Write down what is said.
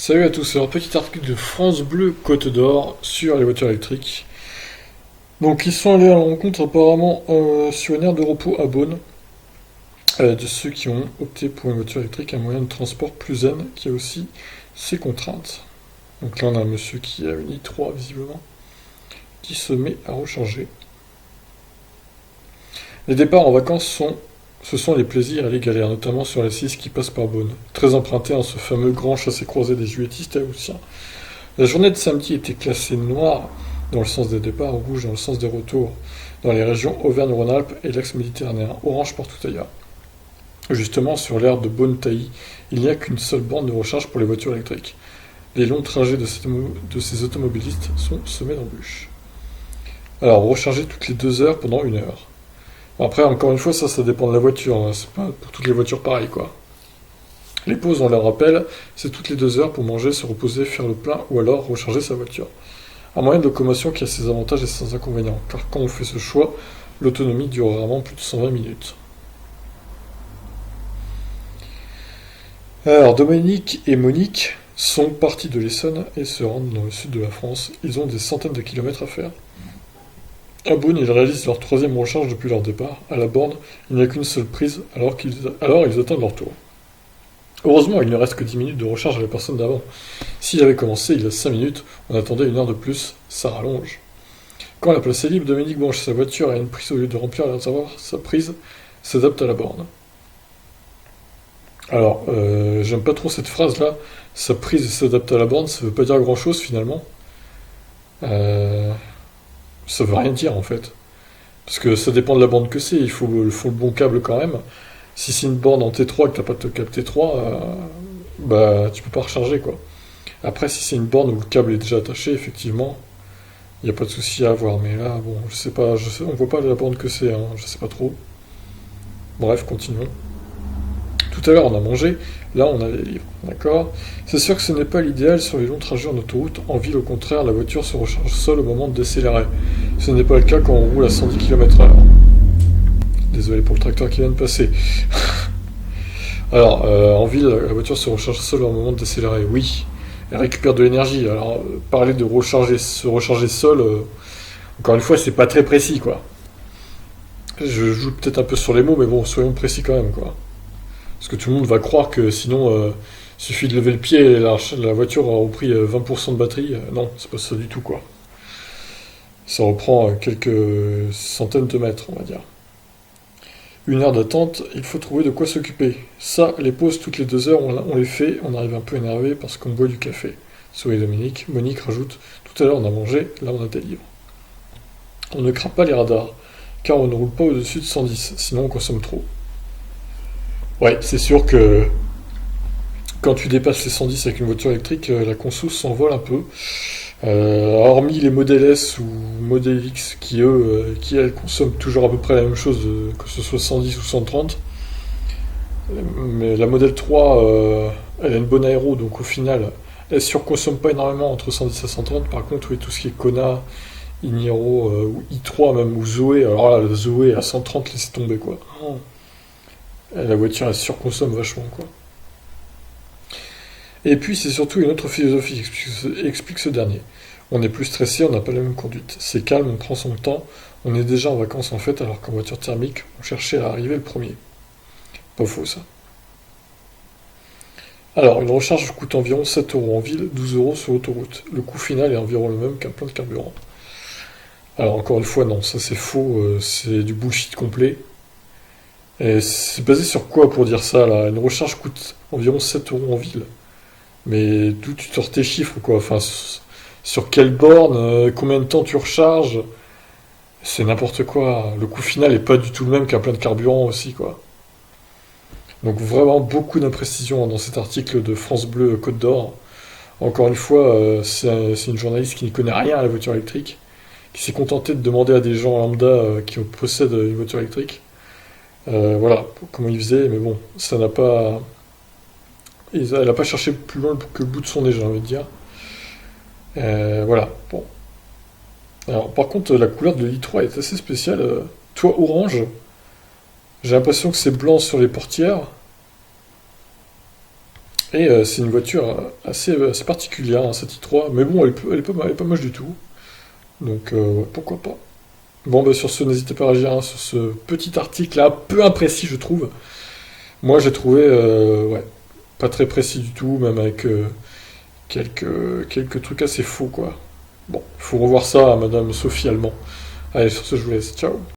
Salut à tous, alors petit article de France Bleu Côte d'Or sur les voitures électriques. Donc ils sont allés à la rencontre apparemment sur une aire de repos à Beaune de ceux qui ont opté pour une voiture électrique, un moyen de transport plus zen qui a aussi ses contraintes. Donc là on a un monsieur qui a une i3 visiblement, qui se met à recharger. Les départs en vacances ce sont les plaisirs et les galères, notamment sur la 6 qui passe par Beaune, très emprunté en ce fameux grand chassé-croisé des juilletistes haussiens. La journée de samedi était classée noire dans le sens des départs, rouge dans le sens des retours, dans les régions Auvergne-Rhône-Alpes et l'axe méditerranéen, orange partout ailleurs. Justement, sur l'aire de Beaune-Tailly, il n'y a qu'une seule borne de recharge pour les voitures électriques. Les longs trajets de ces automobilistes sont semés d'embûches. Alors, recharger toutes les 2 heures pendant 1 heure. Après, encore une fois, ça dépend de la voiture, hein. C'est pas pour toutes les voitures pareil, quoi. Les pauses, on leur rappelle, c'est toutes les 2 heures pour manger, se reposer, faire le plein ou alors recharger sa voiture. Un moyen de locomotion qui a ses avantages et ses inconvénients, car quand on fait ce choix, l'autonomie dure rarement plus de 120 minutes. Alors, Dominique et Monique sont partis de l'Essonne et se rendent dans le sud de la France. Ils ont des centaines de kilomètres à faire. À Beaune, ils réalisent leur 3e recharge depuis leur départ. À la borne, il n'y a qu'une seule prise, alors ils attendent leur tour. Heureusement, il ne reste que 10 minutes de recharge à la personne d'avant. S'il avait commencé il y a 5 minutes, on attendait 1 heure de plus, ça rallonge. Quand la place est libre, Dominique branche sa voiture à une prise au lieu de remplir le réservoir. Sa prise s'adapte à la borne. Alors, j'aime pas trop cette phrase-là. Sa prise s'adapte à la borne, ça veut pas dire grand-chose finalement. Ça veut rien dire en fait. Parce que ça dépend de la borne que c'est, il faut le bon câble quand même. Si c'est une borne en T3 et que t'as pas de câble T3, bah tu peux pas recharger quoi. Après si c'est une borne où le câble est déjà attaché, effectivement, il n'y a pas de souci à avoir. Mais là, bon, je sais pas, on voit pas la borne que c'est, hein, je sais pas trop. Bref, continuons. Tout à l'heure on a mangé, là on a les livres, d'accord. C'est sûr que ce n'est pas l'idéal sur les longs trajets en autoroute. En ville, au contraire, la voiture se recharge seule au moment de décélérer. Ce n'est pas le cas quand on roule à 110 km/h. Désolé pour le tracteur qui vient de passer. Alors, en ville, la voiture se recharge seule au moment de décélérer, oui. Elle récupère de l'énergie. Alors, parler de se recharger seule, encore une fois, c'est pas très précis, quoi. Je joue peut-être un peu sur les mots, mais bon, soyons précis quand même, quoi. Parce que tout le monde va croire que sinon, il suffit de lever le pied et la voiture aura repris 20% de batterie. Non, c'est pas ça du tout, quoi. Ça reprend quelques centaines de mètres, on va dire. 1 heure d'attente, il faut trouver de quoi s'occuper. Ça, les pauses toutes les 2 heures, on les fait, on arrive un peu énervé parce qu'on boit du café. Sourit Dominique. Monique rajoute, tout à l'heure on a mangé, là on a des livres. On ne craint pas les radars, car on ne roule pas au-dessus de 110, sinon on consomme trop. Ouais, c'est sûr que quand tu dépasses les 110 avec une voiture électrique, la conso s'envole un peu. Hormis les modèles S ou modèles X qui elles consomment toujours à peu près la même chose, que ce soit 110 ou 130. Mais la modèle 3, elle a une bonne aéro, donc au final, elle surconsomme pas énormément entre 110 et 130. Par contre, oui, tout ce qui est Kona, Iniro ou i3 même, ou Zoé, alors là, la Zoé à 130, laissez tomber quoi. La voiture, elle surconsomme vachement quoi. Et puis c'est surtout une autre philosophie, explique ce dernier. On est plus stressé, on n'a pas la même conduite. C'est calme, on prend son temps, on est déjà en vacances en fait, alors qu'en voiture thermique, on cherchait à arriver le premier. Pas faux ça. Alors, une recharge coûte environ 7 euros en ville, 12 euros sur autoroute. Le coût final est environ le même qu'un plein de carburant. Alors encore une fois, non, ça c'est faux, c'est du bullshit complet. Et c'est basé sur quoi pour dire ça là? Une recharge coûte environ 7 euros en ville. Mais d'où tu sors tes chiffres, quoi? Enfin, sur quelle borne, combien de temps tu recharges? C'est n'importe quoi. Le coût final est pas du tout le même qu'un plein de carburant aussi, quoi. Donc vraiment beaucoup d'imprécisions dans cet article de France Bleu Côte d'Or. Encore une fois, c'est une journaliste qui ne connaît rien à la voiture électrique, qui s'est contentée de demander à des gens lambda qui possèdent une voiture électrique. Voilà, comment ils faisaient, mais bon, ça n'a pas... Elle n'a pas cherché plus loin que le bout de son nez, j'ai envie de dire. Voilà, bon. Alors, par contre, la couleur de l'i3 est assez spéciale. Toit orange. J'ai l'impression que c'est blanc sur les portières. Et c'est une voiture assez particulière, hein, cette i3, mais bon, elle est pas moche du tout. Donc, ouais, pourquoi pas. Bon, bah, sur ce, n'hésitez pas à réagir hein, sur ce petit article-là, peu imprécis, je trouve. Moi, j'ai trouvé, ouais, pas très précis du tout, même avec quelques trucs assez faux, quoi. Bon, il faut revoir ça à Madame Sophie Allemand. Allez, sur ce, je vous laisse. Ciao.